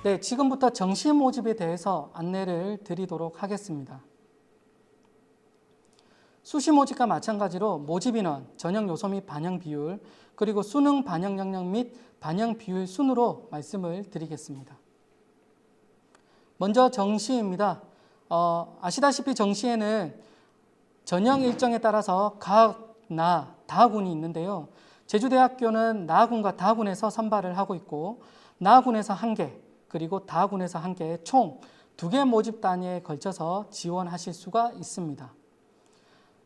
네, 지금부터 정시 모집에 대해서 안내를 드리도록 하겠습니다. 수시 모집과 마찬가지로 모집 인원, 전형 요소 및 반영 비율, 그리고 수능 반영 영역 및 반영 비율 순으로 말씀을 드리겠습니다. 먼저 정시입니다. 아시다시피 정시에는 전형 일정에 따라서 각, 나, 다군이 있는데요. 제주대학교는 나군과 다군에서 선발을 하고 있고 나군에서 1개, 그리고 다군에서 1개, 총 2개 모집 단위에 걸쳐서 지원하실 수가 있습니다.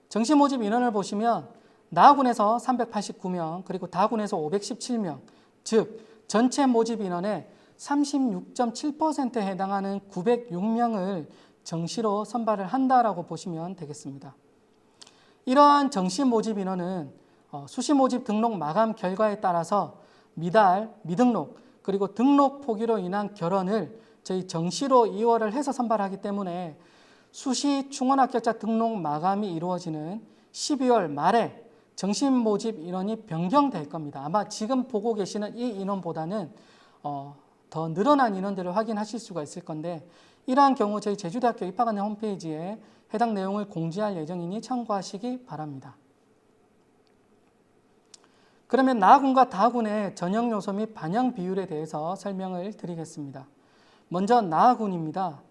정시 모집 인원을 보시면 나군에서 389명, 그리고 다군에서 517명, 즉 전체 모집 인원의 36.7%에 해당하는 906명을 정시로 선발을 한다라고 보시면 되겠습니다. 이러한 정시 모집 인원은 수시 모집 등록 마감 결과에 따라서 미달, 미등록, 그리고 등록 포기로 인한 결원을 저희 정시로 이월을 해서 선발하기 때문에 수시 충원 합격자 등록 마감이 이루어지는 12월 말에 정시 모집 인원이 변경될 겁니다. 아마 지금 보고 계시는 이 인원보다는 더 늘어난 인원들을 확인하실 수가 있을 건데 이러한 경우 저희 제주대학교 입학안내 홈페이지에 해당 내용을 공지할 예정이니 참고하시기 바랍니다. 그러면 나군과 다군의 전형 요소 및 반영 비율에 대해서 설명을 드리겠습니다. 먼저 나군입니다.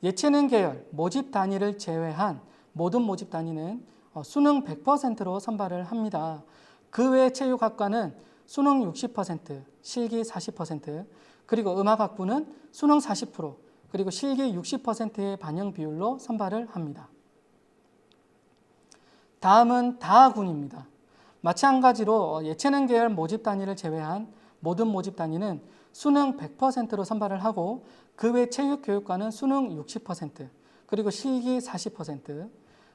예체능 계열 모집 단위를 제외한 모든 모집 단위는 수능 100%로 선발을 합니다. 그 외 체육학과는 수능 60%, 실기 40%, 그리고 음악학부는 수능 40%, 그리고 실기 60%의 반영 비율로 선발을 합니다. 다음은 다군입니다. 마찬가지로 예체능 계열 모집 단위를 제외한 모든 모집 단위는 수능 100%로 선발을 하고 그 외 체육교육과는 수능 60%, 그리고 실기 40%,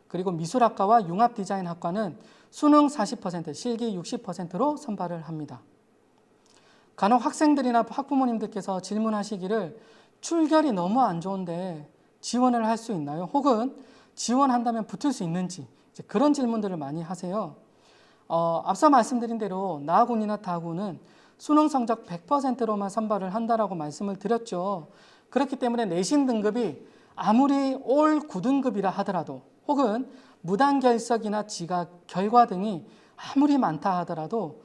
그리고 미술학과와 융합디자인학과는 수능 40%, 실기 60%로 선발을 합니다. 간혹 학생들이나 학부모님들께서 질문하시기를 출결이 너무 안 좋은데 지원을 할 수 있나요? 혹은 지원한다면 붙을 수 있는지 그런 질문들을 많이 하세요. 앞서 말씀드린 대로 나군이나 다군은 수능 성적 100%로만 선발을 한다라고 말씀을 드렸죠. 그렇기 때문에 내신 등급이 아무리 올 9등급이라 하더라도 혹은 무단결석이나 지각, 결과 등이 아무리 많다 하더라도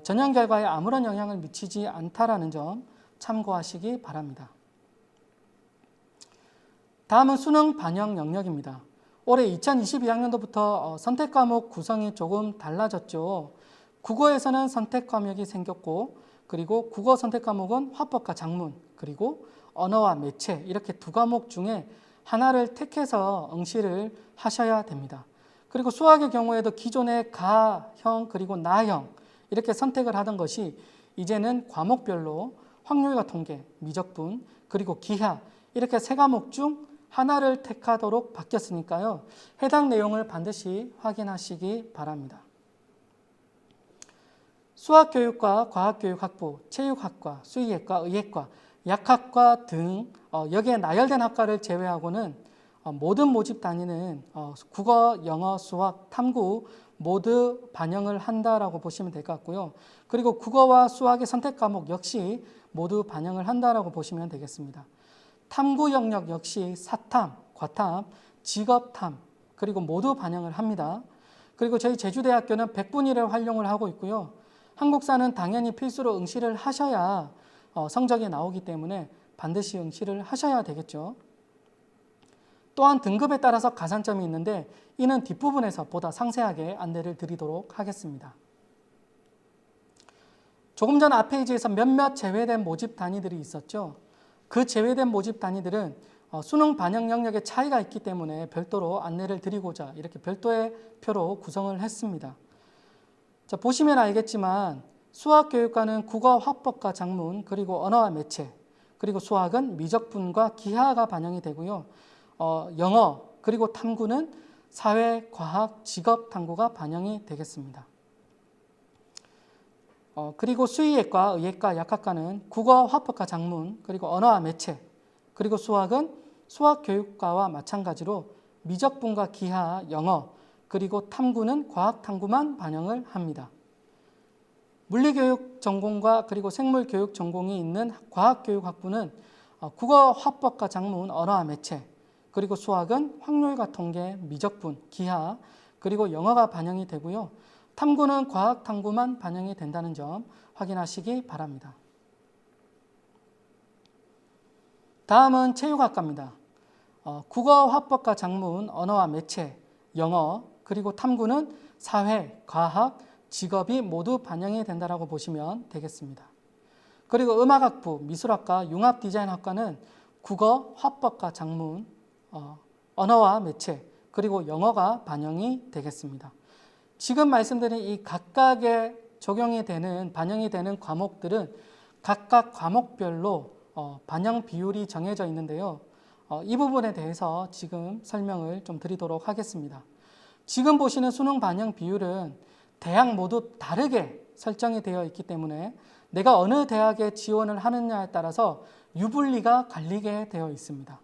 전형 결과에 아무런 영향을 미치지 않다라는 점 참고하시기 바랍니다. 다음은 수능 반영 영역입니다. 올해 2022학년도부터 선택 과목 구성이 조금 달라졌죠. 국어에서는 선택 과목이 생겼고 그리고 국어 선택 과목은 화법과 작문 그리고 언어와 매체 이렇게 2과목 중에 하나를 택해서 응시를 하셔야 됩니다. 그리고 수학의 경우에도 기존의 가형 그리고 나형 이렇게 선택을 하던 것이 이제는 과목별로 확률과 통계, 미적분 그리고 기하 이렇게 3과목 중 하나를 택하도록 바뀌었으니까요. 해당 내용을 반드시 확인하시기 바랍니다. 수학교육과 과학교육학부, 체육학과, 수의학과, 의학과, 약학과 등 여기에 나열된 학과를 제외하고는 모든 모집 단위는 국어, 영어, 수학, 탐구 모두 반영을 한다라고 보시면 될 것 같고요. 그리고 국어와 수학의 선택 과목 역시 모두 반영을 한다라고 보시면 되겠습니다. 탐구 영역 역시 사탐, 과탐, 직업탐 그리고 모두 반영을 합니다. 그리고 저희 제주대학교는 100분위를 활용을 하고 있고요. 한국사는 당연히 필수로 응시를 하셔야 성적이 나오기 때문에 반드시 응시를 하셔야 되겠죠. 또한 등급에 따라서 가산점이 있는데 이는 뒷부분에서 보다 상세하게 안내를 드리도록 하겠습니다. 조금 전 앞 페이지에서 몇몇 제외된 모집 단위들이 있었죠. 그 제외된 모집 단위들은 수능 반영 영역의 차이가 있기 때문에 별도로 안내를 드리고자 이렇게 별도의 표로 구성을 했습니다. 자, 보시면 알겠지만 수학교육과는 국어, 화법과 작문, 그리고 언어와 매체, 그리고 수학은 미적분과 기하가 반영이 되고요. 영어, 그리고 탐구는 사회, 과학, 직업 탐구가 반영이 되겠습니다. 그리고 수의학과, 의학과, 약학과는 국어, 화법과 작문, 그리고 언어와 매체, 그리고 수학은 수학교육과와 마찬가지로 미적분과 기하, 영어, 그리고 탐구는 과학 탐구만 반영을 합니다. 물리교육 전공과 그리고 생물교육 전공이 있는 과학교육학부는 국어 화법과 작문, 언어와 매체, 그리고 수학은 확률과 통계, 미적분, 기하, 그리고 영어가 반영이 되고요. 탐구는 과학 탐구만 반영이 된다는 점 확인하시기 바랍니다. 다음은 체육학과입니다. 국어 화법과 작문, 언어와 매체, 영어, 그리고 탐구는 사회, 과학, 직업이 모두 반영이 된다고 보시면 되겠습니다. 그리고 음악학부, 미술학과, 융합디자인학과는 국어, 화법과 작문, 언어와 매체, 그리고 영어가 반영이 되겠습니다. 지금 말씀드린 이 각각의 적용이 되는, 반영이 되는 과목들은 각각 과목별로 반영 비율이 정해져 있는데요. 이 부분에 대해서 지금 설명을 좀 드리도록 하겠습니다. 지금 보시는 수능 반영 비율은 대학 모두 다르게 설정이 되어 있기 때문에 내가 어느 대학에 지원을 하느냐에 따라서 유불리가 갈리게 되어 있습니다.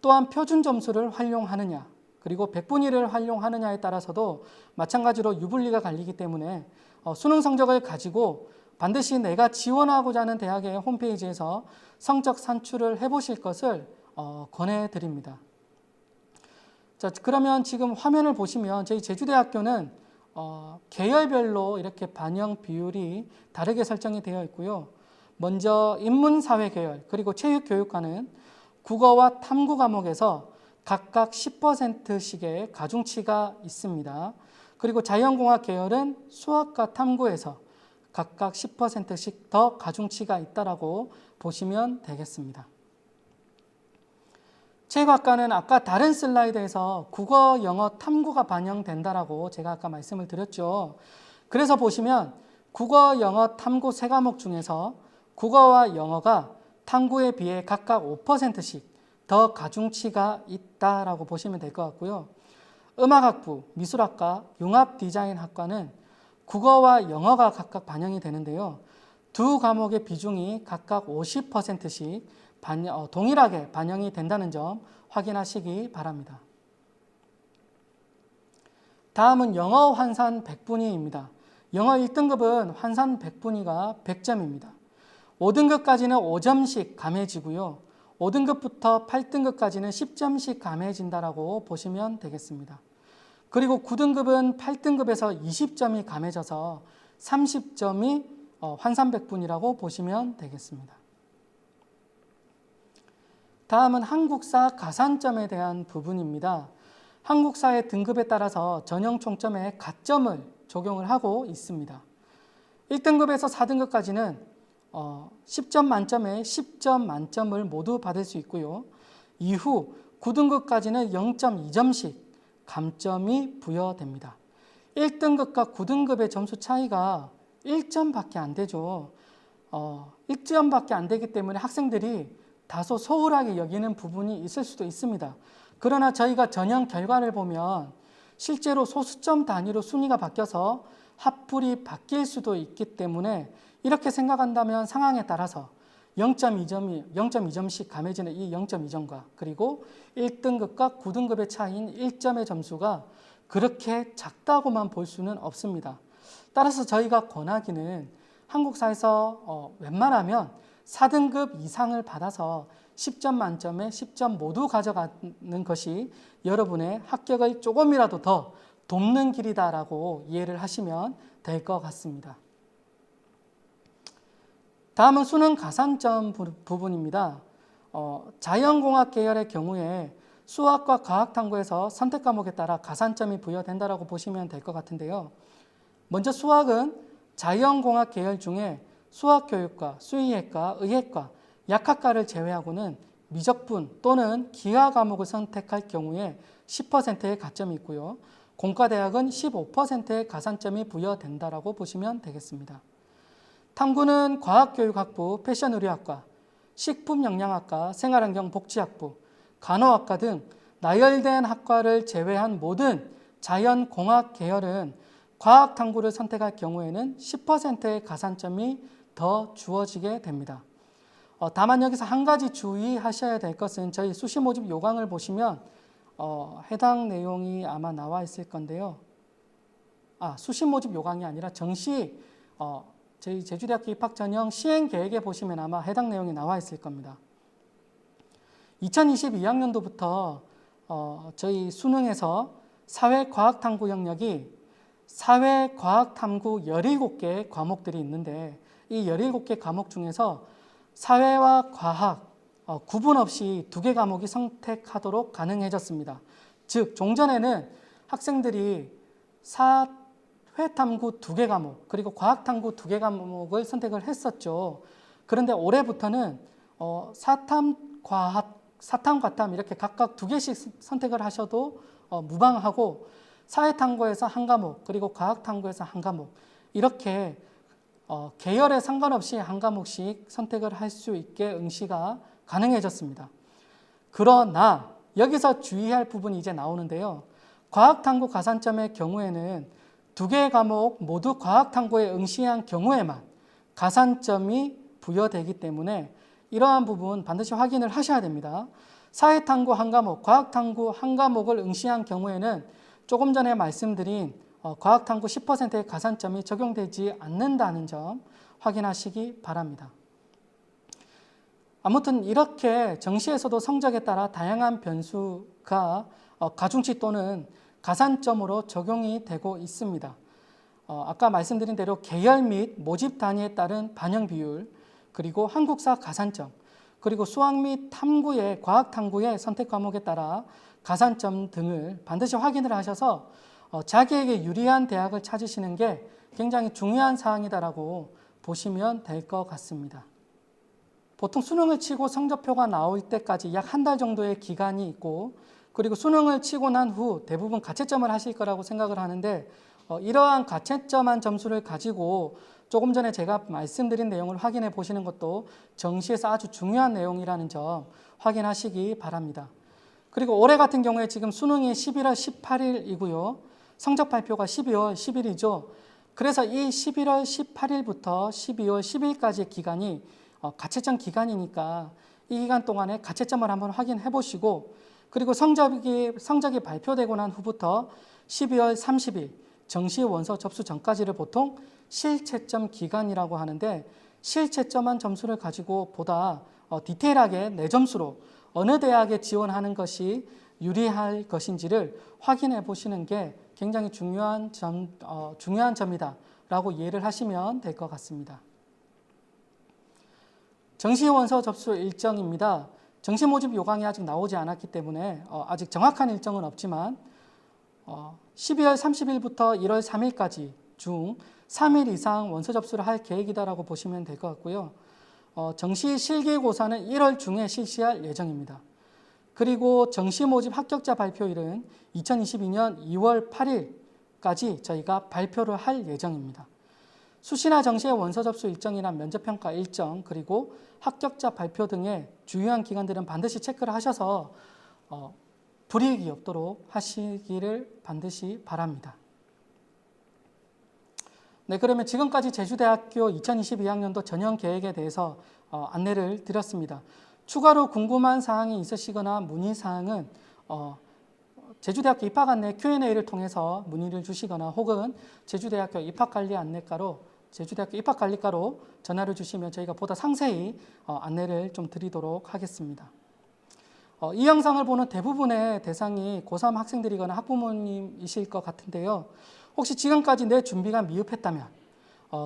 또한 표준 점수를 활용하느냐, 그리고 백분위를 활용하느냐에 따라서도 마찬가지로 유불리가 갈리기 때문에 수능 성적을 가지고 반드시 내가 지원하고자 하는 대학의 홈페이지에서 성적 산출을 해보실 것을 권해드립니다. 자, 그러면 지금 화면을 보시면 저희 제주대학교는 계열별로 이렇게 반영 비율이 다르게 설정이 되어 있고요. 먼저 인문사회 계열, 그리고 체육교육과는 국어와 탐구 과목에서 각각 10%씩의 가중치가 있습니다. 그리고 자연공학 계열은 수학과 탐구에서 각각 10%씩 더 가중치가 있다라고 보시면 되겠습니다. 체육학과는 아까 다른 슬라이드에서 국어, 영어, 탐구가 반영된다라고 제가 아까 말씀을 드렸죠. 그래서 보시면 국어, 영어, 탐구 세 과목 중에서 국어와 영어가 탐구에 비해 각각 5%씩 더 가중치가 있다라고 보시면 될 것 같고요. 음악학부, 미술학과, 융합디자인학과는 국어와 영어가 각각 반영이 되는데요. 두 과목의 비중이 각각 50%씩 동일하게 반영이 된다는 점 확인하시기 바랍니다. 다음은 영어 환산 백분위입니다. 영어 1등급은 환산 백분위가 100점입니다. 5등급까지는 5점씩 감해지고요. 5등급부터 8등급까지는 10점씩 감해진다라고 보시면 되겠습니다. 그리고 9등급은 8등급에서 20점이 감해져서 30점이 환산백분이라고 보시면 되겠습니다. 다음은 한국사 가산점에 대한 부분입니다. 한국사의 등급에 따라서 전형 총점에 가점을 적용을 하고 있습니다. 1등급에서 4등급까지는 10점 만점에 10점 만점을 모두 받을 수 있고요. 이후 9등급까지는 0.2점씩 감점이 부여됩니다. 1등급과 9등급의 점수 차이가 1점밖에 안 되죠. 1점밖에 안 되기 때문에 학생들이 다소 소홀하게 여기는 부분이 있을 수도 있습니다. 그러나 저희가 전형 결과를 보면 실제로 소수점 단위로 순위가 바뀌어서 합불이 바뀔 수도 있기 때문에 이렇게 생각한다면 상황에 따라서 0.2점씩 감해지는 이 0.2점과 그리고 1등급과 9등급의 차이인 1점의 점수가 그렇게 작다고만 볼 수는 없습니다. 따라서 저희가 권하기는 한국사에서 웬만하면 4등급 이상을 받아서 10점 만점에 10점 모두 가져가는 것이 여러분의 합격을 조금이라도 더 돕는 길이다라고 이해를 하시면 될 것 같습니다. 다음은 수능 가산점 부분입니다. 자연공학 계열의 경우에 수학과 과학탐구에서 선택 과목에 따라 가산점이 부여된다고 보시면 될 것 같은데요. 먼저 수학은 자연공학 계열 중에 수학교육과, 수의학과, 의학과, 약학과를 제외하고는 미적분 또는 기하 과목을 선택할 경우에 10%의 가점이 있고요. 공과대학은 15%의 가산점이 부여된다고 보시면 되겠습니다. 탐구는 과학교육학부, 패션의료학과, 식품영양학과, 생활환경복지학부, 간호학과 등 나열된 학과를 제외한 모든 자연공학 계열은 과학탐구를 선택할 경우에는 10%의 가산점이 더 주어지게 됩니다. 다만 여기서 한 가지 주의하셔야 될 것은 저희 수시 모집 요강을 보시면 해당 내용이 아마 나와 있을 건데요. 수시 모집 요강이 아니라 정시 저희 제주대학교 입학 전형 시행 계획에 보시면 아마 해당 내용이 나와 있을 겁니다. 2022학년도부터 저희 수능에서 사회과학탐구 영역이 사회과학탐구 17개 과목들이 있는데 이 17개 과목 중에서 사회와 과학 구분 없이 2개 과목이 선택하도록 가능해졌습니다. 즉 종전에는 학생들이 사회탐구 2개 과목 그리고 과학탐구 2개 과목을 선택을 했었죠. 그런데 올해부터는 사탐과탐 이렇게 각각 2개씩 선택을 하셔도 무방하고 사회탐구에서 한 과목 그리고 과학탐구에서 한 과목 이렇게 계열에 상관없이 한 과목씩 선택을 할 수 있게 응시가 가능해졌습니다. 그러나 여기서 주의할 부분이 이제 나오는데요. 과학탐구 가산점의 경우에는 2개 과목 모두 과학탐구에 응시한 경우에만 가산점이 부여되기 때문에 이러한 부분 반드시 확인을 하셔야 됩니다. 사회탐구 한 과목, 과학탐구 한 과목을 응시한 경우에는 조금 전에 말씀드린 과학탐구 10%의 가산점이 적용되지 않는다는 점 확인하시기 바랍니다. 아무튼 이렇게 정시에서도 성적에 따라 다양한 변수가 가중치 또는 가산점으로 적용이 되고 있습니다. 아까 말씀드린 대로 계열 및 모집 단위에 따른 반영 비율, 그리고 한국사 가산점, 그리고 수학 및 탐구의 과학탐구의 선택 과목에 따라 가산점 등을 반드시 확인을 하셔서 자기에게 유리한 대학을 찾으시는 게 굉장히 중요한 사항이다라고 보시면 될 것 같습니다. 보통 수능을 치고 성적표가 나올 때까지 약 한 달 정도의 기간이 있고 그리고 수능을 치고 난 후 대부분 가채점을 하실 거라고 생각을 하는데 이러한 가채점한 점수를 가지고 조금 전에 제가 말씀드린 내용을 확인해 보시는 것도 정시에서 아주 중요한 내용이라는 점 확인하시기 바랍니다. 그리고 올해 같은 경우에 지금 수능이 11월 18일이고요. 성적 발표가 12월 10일이죠. 그래서 이 11월 18일부터 12월 10일까지의 기간이 가채점 기간이니까 이 기간 동안에 가채점을 한번 확인해 보시고 그리고 성적이 발표되고 난 후부터 12월 30일 정시 원서 접수 전까지를 보통 실채점 기간이라고 하는데 실채점한 점수를 가지고 보다 디테일하게 내 점수로 어느 대학에 지원하는 것이 유리할 것인지를 확인해 보시는 게 굉장히 중요한 점이다라고 이해를 하시면 될 것 같습니다. 정시 원서 접수 일정입니다. 정시 모집 요강이 아직 나오지 않았기 때문에 아직 정확한 일정은 없지만 12월 30일부터 1월 3일까지 중 3일 이상 원서 접수를 할 계획이다라고 보시면 될 것 같고요. 정시 실기고사는 1월 중에 실시할 예정입니다. 그리고 정시 모집 합격자 발표일은 2022년 2월 8일까지 저희가 발표를 할 예정입니다. 수시나 정시의 원서 접수 일정이나 면접평가 일정 그리고 합격자 발표 등의 주요한 기간들은 반드시 체크를 하셔서 불이익이 없도록 하시기를 반드시 바랍니다. 네, 그러면 지금까지 제주대학교 2022학년도 전형 계획에 대해서 안내를 드렸습니다. 추가로 궁금한 사항이 있으시거나 문의사항은 제주대학교 입학 안내 Q&A를 통해서 문의를 주시거나 혹은 제주대학교 입학관리 안내과로 제주대학교 입학관리과로 전화를 주시면 저희가 보다 상세히 안내를 좀 드리도록 하겠습니다. 이 영상을 보는 대부분의 대상이 고3 학생들이거나 학부모님이실 것 같은데요. 혹시 지금까지 내 준비가 미흡했다면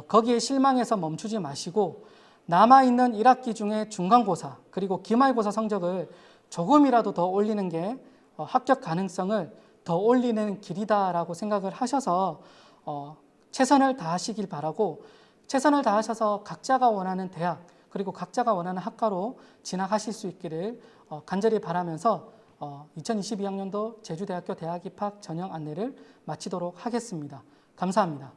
거기에 실망해서 멈추지 마시고 남아있는 1학기 중에 중간고사 그리고 기말고사 성적을 조금이라도 더 올리는 게 합격 가능성을 더 올리는 길이다라고 생각을 하셔서 최선을 다하시길 바라고 최선을 다하셔서 각자가 원하는 대학 그리고 각자가 원하는 학과로 진학하실 수 있기를 간절히 바라면서 2022학년도 제주대학교 대학 입학 전형 안내를 마치도록 하겠습니다. 감사합니다.